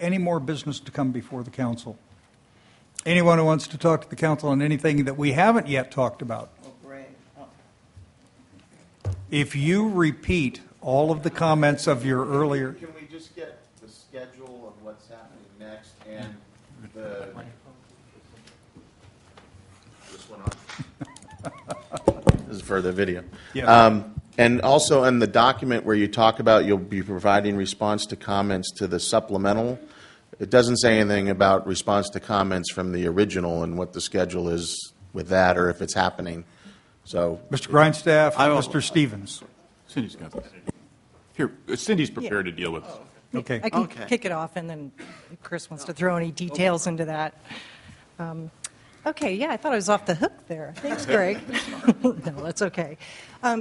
Any more business to come before the council? Anyone who wants to talk to the council on anything that we haven't yet talked about? If you repeat all of the comments of your earlier... Can we just get the schedule of what's happening next and the... This one on? This is for the video. Yeah. And also in the document where you talk about you'll be providing response to comments to the supplemental, it doesn't say anything about response to comments from the original and what the schedule is with that or if it's happening. So, Mr. Grindstaff, Mr. Stevens. Cindy's got this. Here, Cindy's prepared to deal with this. Okay. I can kick it off, and then if Chris wants to throw any details into that. Okay, yeah, I thought I was off the hook there. Thanks, Greg. No, that's okay.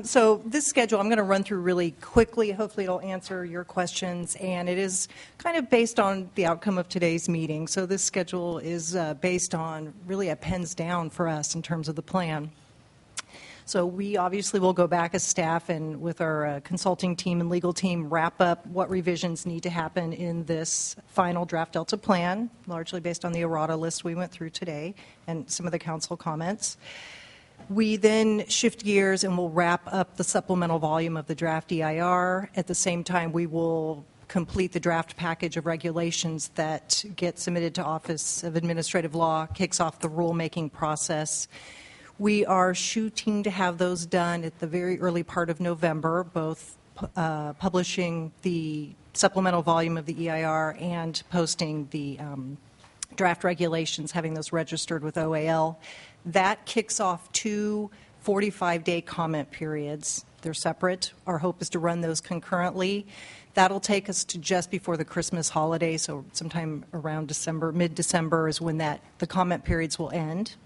So this schedule, I'm going to run through really quickly. Hopefully it'll answer your questions, and it is kind of based on the outcome of today's meeting. So this schedule is based on really a pens down for us in terms of the plan. So we obviously will go back as staff and with our consulting team and legal team wrap up what revisions need to happen in this final draft Delta plan, largely based on the errata list we went through today and some of the council comments. We then shift gears and we'll wrap up the supplemental volume of the draft EIR. At the same time, we will complete the draft package of regulations that get submitted to Office of Administrative Law, kicks off the rulemaking process. We are shooting to have those done at the very early part of November, both publishing the supplemental volume of the EIR and posting the draft regulations, having those registered with OAL. That kicks off 2 45-day comment periods. They're separate. Our hope is to run those concurrently. That'll take us to just before the Christmas holiday, so sometime around December, mid-December is when the comment periods will end.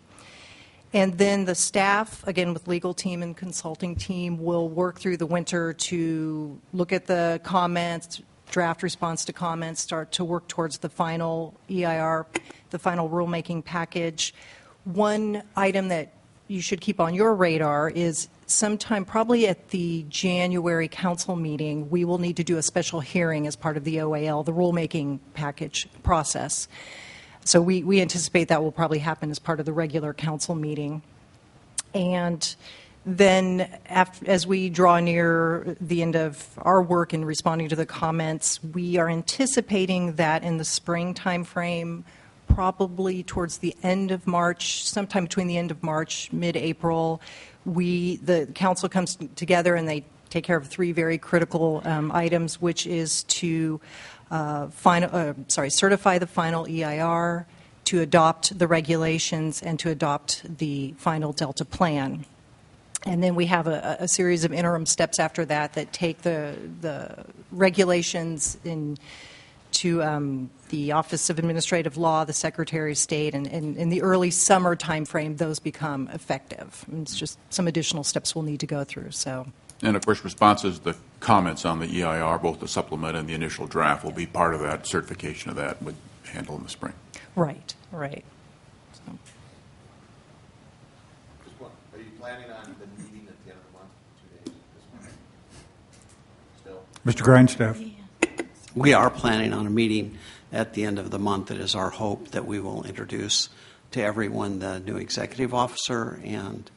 And then the staff, again with legal team and consulting team, will work through the winter to look at the comments, draft response to comments, start to work towards the final EIR, the final rulemaking package. One item that you should keep on your radar is sometime probably at the January council meeting, we will need to do a special hearing as part of the OAL, the rulemaking package process. So we anticipate that will probably happen as part of the regular council meeting. And then as we draw near the end of our work in responding to the comments, we are anticipating that in the spring time frame, probably towards the end of March, sometime between the end of March, mid-April, the council comes together and they take care of 3 very critical items, which is to certify the final EIR, to adopt the regulations, and to adopt the final Delta plan. And then we have a series of interim steps after that that take the regulations to the Office of Administrative Law, the Secretary of State, and in the early summer time frame, those become effective. And it's just some additional steps we'll need to go through. So. And, of course, responses, the comments on the EIR, both the supplement and the initial draft, will be part of that certification of that with handle in the spring. Right, right. So. Are you planning on the meeting at the end of the month, 2 days this month? Still? Mr. Grindstaff. Yeah. We are planning on a meeting at the end of the month. It is our hope that we will introduce to everyone the new executive officer and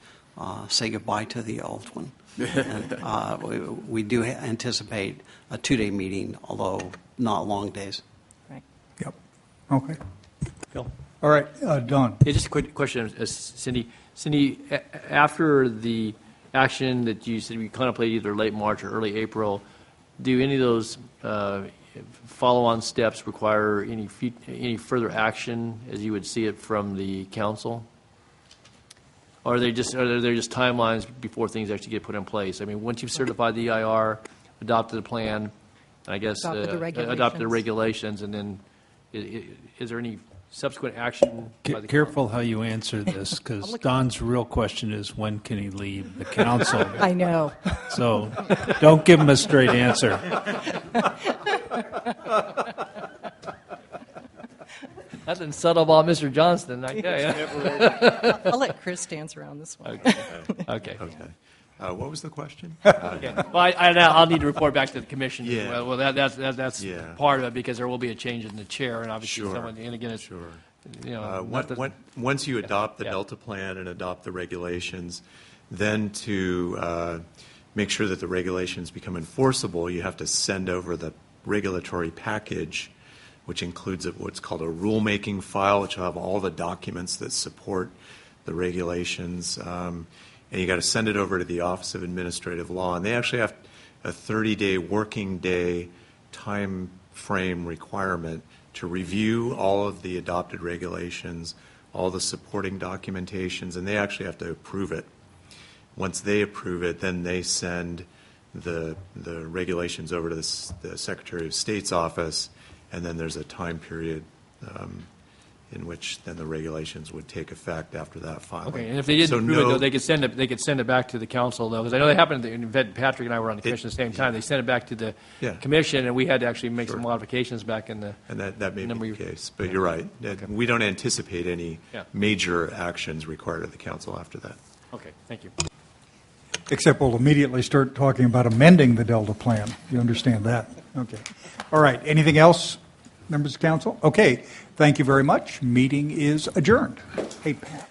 say goodbye to the old one. And, we do anticipate a 2-day meeting, although not long days. Right. Yep. Okay. Phil. All right, Don. Yeah, just a quick question, Cindy. Cindy, after the action that you said we contemplate either late March or early April, do any of those follow-on steps require any further action as you would see it from the council? Or are there just timelines before things actually get put in place? I mean, once you've certified the EIR, adopted the plan, and I guess adopted the regulations, and then is there any subsequent action? Careful how you answer this, because Don's real question is when can he leave the council? I know. So don't give him a straight answer. Nothing subtle about Mr. Johnston, I tell you. I'll let Chris dance around this one. Okay. What was the question? Okay. Well, I'll need to report back to the commission as Yeah. well. Well, that's Yeah. part of it, because there will be a change in the chair, and obviously Sure. someone, and again, it's, Sure. you know, not the- Once you adopt the Yeah. Delta plan and adopt the regulations, then to make sure that the regulations become enforceable, you have to send over the regulatory package, which includes what's called a rulemaking file, which will have all the documents that support the regulations. And you got to send it over to the Office of Administrative Law. And they actually have a 30-day working day time frame requirement to review all of the adopted regulations, all the supporting documentations, and they actually have to approve it. Once they approve it, then they send the regulations over to the Secretary of State's office, and then there's a time period in which then the regulations would take effect after that filing. Okay, and if they didn't So approve it, no- though, they could send it back to the council, though, because I know they happened, in fact, Patrick and I were on the commission at the same time. They sent it back to the Yeah. commission, and we had to actually make some Sure. modifications back in the. And that may number be the you- case, but you're right. We don't anticipate any Yeah. major actions required of the council after that. Okay, thank you. Except we'll immediately start talking about amending the Delta plan. You understand that? Okay. All right. Anything else, members of council? Okay. Thank you very much. Meeting is adjourned. Hey, Pat.